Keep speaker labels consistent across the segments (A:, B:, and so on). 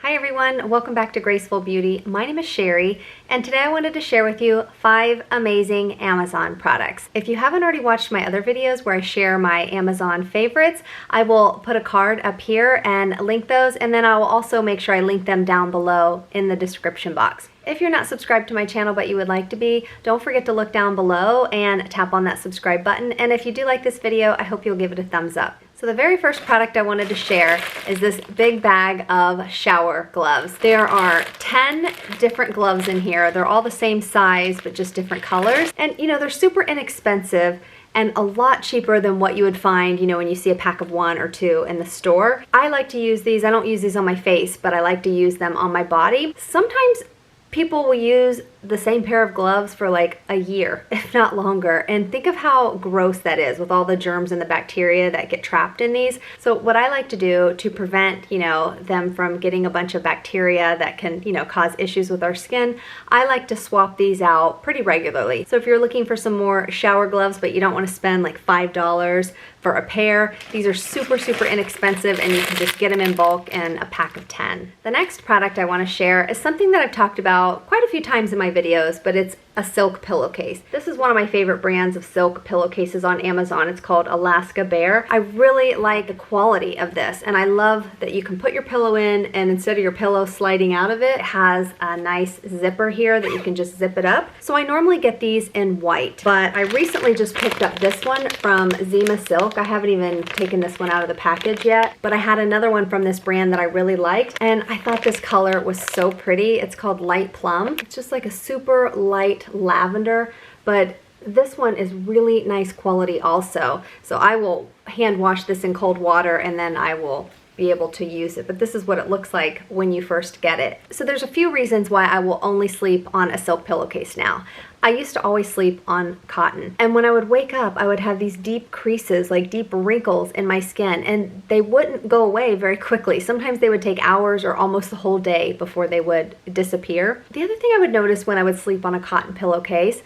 A: Hi everyone, welcome back to Graceful Beauty. My name is Sherry, and today I wanted to share with you 5 amazing Amazon products. If you haven't already watched my other videos where I share my Amazon favorites, I will put a card up here and link those, and then I will also make sure I link them down below in the description box. If you're not subscribed to my channel but you would like to be, don't forget to look down below and tap on that subscribe button. And if you do like this video, I hope you'll give it a thumbs up. So the very first product I wanted to share is this big bag of shower gloves. There are 10 different gloves in here. They're all the same size, but just different colors. And you know, they're super inexpensive and a lot cheaper than what you would find, you know, when you see a pack of 1 or 2 in the store. I like to use these. I don't use these on my face, but I like to use them on my body. Sometimes people will use the same pair of gloves for like a year, if not longer. And think of how gross that is with all the germs and the bacteria that get trapped in these. So what I like to do to prevent, you know, them from getting a bunch of bacteria that can, you know, cause issues with our skin, I like to swap these out pretty regularly. So if you're looking for some more shower gloves, but you don't want to spend like $5 for a pair, these are super inexpensive and you can just get them in bulk in a pack of 10. The next product I want to share is something that I've talked about quite a few times in my videos, but it's a silk pillowcase. This is one of my favorite brands of silk pillowcases on Amazon. It's called Alaska Bear. I really like the quality of this, and I love that you can put your pillow in, and instead of your pillow sliding out of it, it has a nice zipper here that you can just zip it up. So I normally get these in white, but I recently just picked up this one from Zima Silk. I haven't even taken this one out of the package yet, but I had another one from this brand that I really liked, and I thought this color was so pretty. It's called Light Plum. It's just like a super light lavender, but this one is really nice quality also. So I will hand wash this in cold water and then I will be able to use it. But this is what it looks like when you first get it. So there's a few reasons why I will only sleep on a silk pillowcase now. I used to always sleep on cotton, and when I would wake up I would have these deep creases, like deep wrinkles in my skin, and they wouldn't go away very quickly. Sometimes they would take hours or almost the whole day before they would disappear. The other thing I would notice when I would sleep on a cotton pillowcase,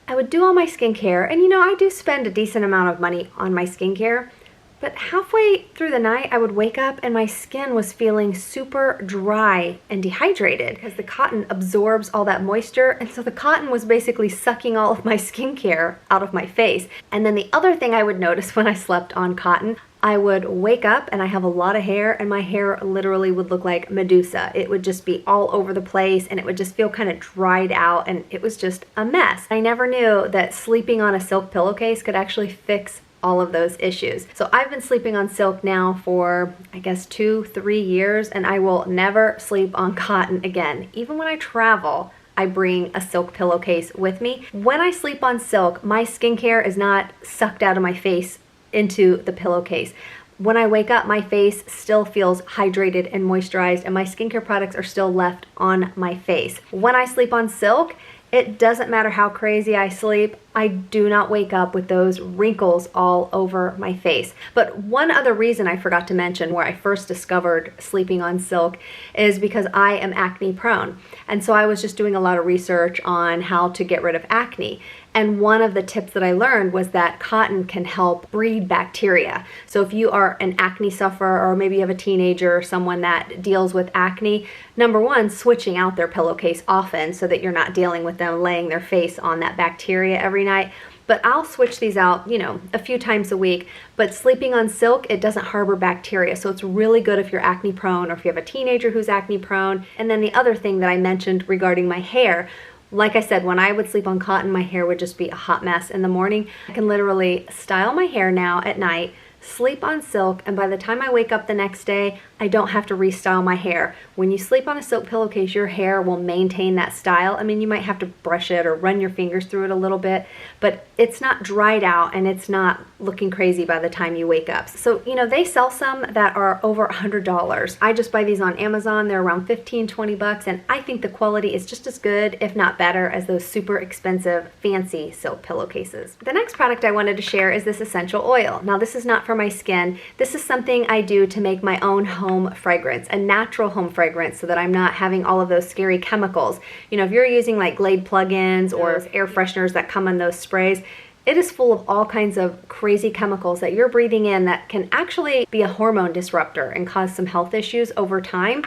A: I would do all my skincare, and you know, I do spend a decent amount of money on my skincare, but halfway through the night, I would wake up and my skin was feeling super dry and dehydrated because the cotton absorbs all that moisture. And so the cotton was basically sucking all of my skincare out of my face. And then the other thing I would notice when I slept on cotton, I would wake up and I have a lot of hair, and my hair literally would look like Medusa. It would just be all over the place and it would just feel kind of dried out, and it was just a mess. I never knew that sleeping on a silk pillowcase could actually fix all of those issues. So I've been sleeping on silk now for, I guess, 2-3 years, and I will never sleep on cotton again. Even when I travel, I bring a silk pillowcase with me. When I sleep on silk, my skincare is not sucked out of my face into the pillowcase. When I wake up, my face still feels hydrated and moisturized, and my skincare products are still left on my face. When I sleep on silk, it doesn't matter how crazy I sleep, I do not wake up with those wrinkles all over my face. But one other reason I forgot to mention where I first discovered sleeping on silk is because I am acne prone. And so I was just doing a lot of research on how to get rid of acne. And one of the tips that I learned was that cotton can help breed bacteria. So if you are an acne sufferer, or maybe you have a teenager or someone that deals with acne, number one, switching out their pillowcase often so that you're not dealing with them laying their face on that bacteria every night. But I'll switch these out, you know, a few times a week. But sleeping on silk, it doesn't harbor bacteria. So it's really good if you're acne prone, or if you have a teenager who's acne prone. And then the other thing that I mentioned regarding my hair, like I said, when I would sleep on cotton, my hair would just be a hot mess in the morning. I can literally style my hair now at night, sleep on silk, and by the time I wake up the next day, I don't have to restyle my hair. When you sleep on a silk pillowcase, your hair will maintain that style. I mean, you might have to brush it or run your fingers through it a little bit, but it's not dried out and it's not looking crazy by the time you wake up. So, you know, they sell some that are over $100. I just buy these on Amazon. They're around 15, 20 bucks, and I think the quality is just as good, if not better, as those super expensive, fancy silk pillowcases. The next product I wanted to share is this essential oil. Now, this is not for my skin. This is something I do to make my own home fragrance, a natural home fragrance, so that I'm not having all of those scary chemicals. You know, if you're using like Glade plugins or air fresheners that come in those sprays, it is full of all kinds of crazy chemicals that you're breathing in that can actually be a hormone disruptor and cause some health issues over time.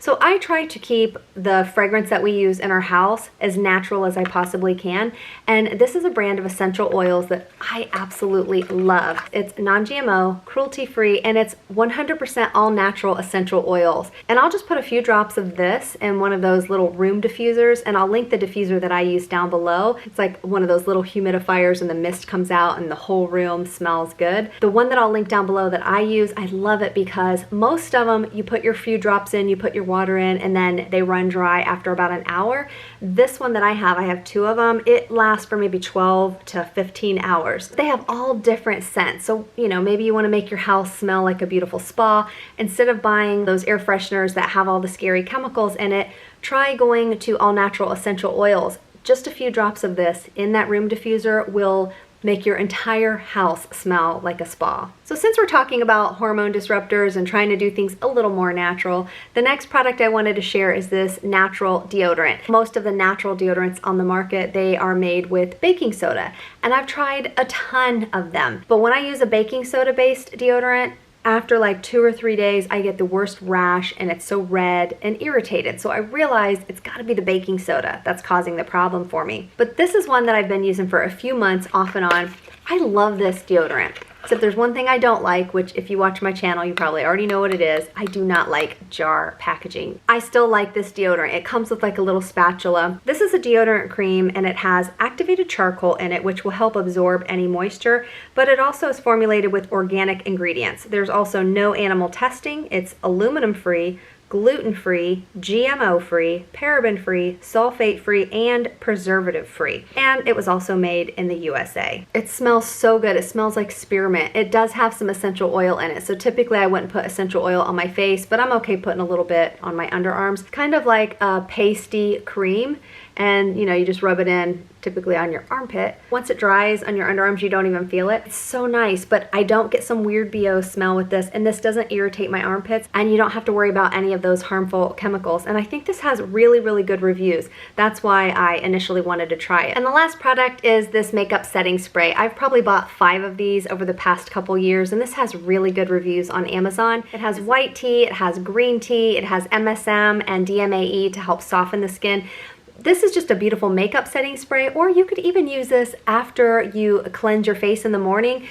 A: So I try to keep the fragrance that we use in our house as natural as I possibly can, and this is a brand of essential oils that I absolutely love. It's non-GMO, cruelty-free, and it's 100% all natural essential oils. And I'll just put a few drops of this in one of those little room diffusers, and I'll link the diffuser that I use down below. It's like one of those little humidifiers and the mist comes out and the whole room smells good. The one that I'll link down below that I use, I love it because most of them, you put your few drops in, you put your water in, and then they run dry after about an hour. This one that I have 2 of them. It lasts for maybe 12 to 15 hours. They have all different scents. So, you know, maybe you want to make your house smell like a beautiful spa. Instead of buying those air fresheners that have all the scary chemicals in it, try going to all natural essential oils. Just a few drops of this in that room diffuser will make your entire house smell like a spa. So since we're talking about hormone disruptors and trying to do things a little more natural, the next product I wanted to share is this natural deodorant. Most of the natural deodorants on the market, they are made with baking soda, and I've tried a ton of them. But when I use a baking soda based deodorant, after like 2 or 3 days, I get the worst rash and it's so red and irritated. So I realized it's gotta be the baking soda that's causing the problem for me. But this is one that I've been using for a few months off and on. I love this deodorant. Except there's one thing I don't like, which if you watch my channel, you probably already know what it is. I do not like jar packaging. I still like this deodorant. It comes with like a little spatula. This is a deodorant cream and it has activated charcoal in it, which will help absorb any moisture, but it also is formulated with organic ingredients. There's also no animal testing. It's aluminum free, gluten-free, GMO-free, paraben-free, sulfate-free, and preservative-free. And it was also made in the USA. It smells so good. It smells like spearmint. It does have some essential oil in it. So typically I wouldn't put essential oil on my face, but I'm okay putting a little bit on my underarms. Kind of like a pasty cream. And you know, you just rub it in typically on your armpit. Once it dries on your underarms, you don't even feel it. It's so nice, but I don't get some weird BO smell with this, and this doesn't irritate my armpits, and you don't have to worry about any of those harmful chemicals. And I think this has really, really good reviews. That's why I initially wanted to try it. And the last product is this makeup setting spray. I've probably bought 5 of these over the past couple years, and this has really good reviews on Amazon. It has white tea, it has green tea, it has MSM and DMAE to help soften the skin. This is just a beautiful makeup setting spray, or you could even use this after you cleanse your face in the morning,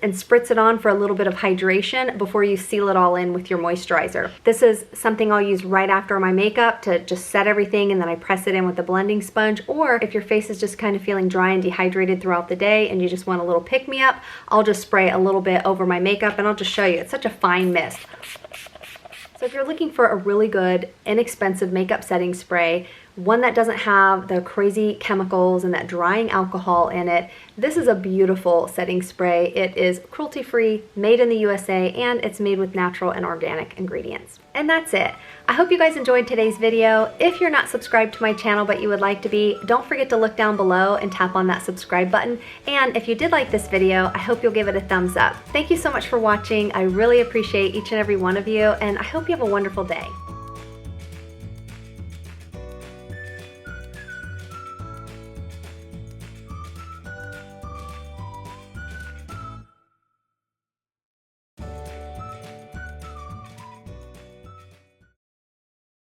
A: and spritz it on for a little bit of hydration before you seal it all in with your moisturizer. This is something I'll use right after my makeup to just set everything, and then I press it in with the blending sponge. Or if your face is just kind of feeling dry and dehydrated throughout the day and you just want a little pick-me-up, I'll just spray a little bit over my makeup, and I'll just show you. It's such a fine mist. So if you're looking for a really good, inexpensive makeup setting spray, one that doesn't have the crazy chemicals and that drying alcohol in it, this is a beautiful setting spray. It is cruelty-free, made in the USA, and it's made with natural and organic ingredients. And that's it. I hope you guys enjoyed today's video. If you're not subscribed to my channel but you would like to be, don't forget to look down below and tap on that subscribe button. And if you did like this video, I hope you'll give it a thumbs up. Thank you so much for watching. I really appreciate each and every one of you, and I hope you have a wonderful day.